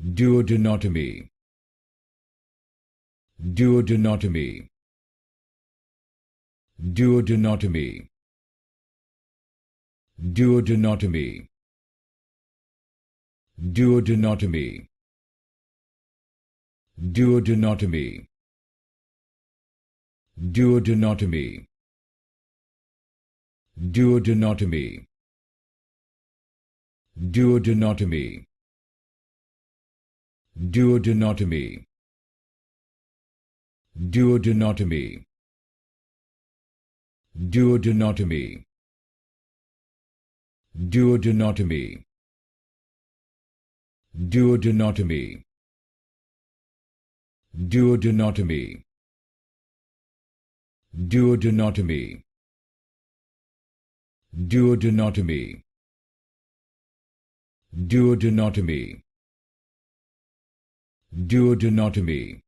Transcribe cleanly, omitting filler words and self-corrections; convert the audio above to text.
duodenotomy, duodenotomy, duodenotomy, duodenotomy, duodenotomy, duodenotomy, duodenotomy, duodenotomy, duodenotomy, duodenotomy, duodenotomy, duodenotomy, duodenotomy, duodenotomy, duodenotomy, duodenotomy, duodenotomy, duodenotomy, duodenotomy,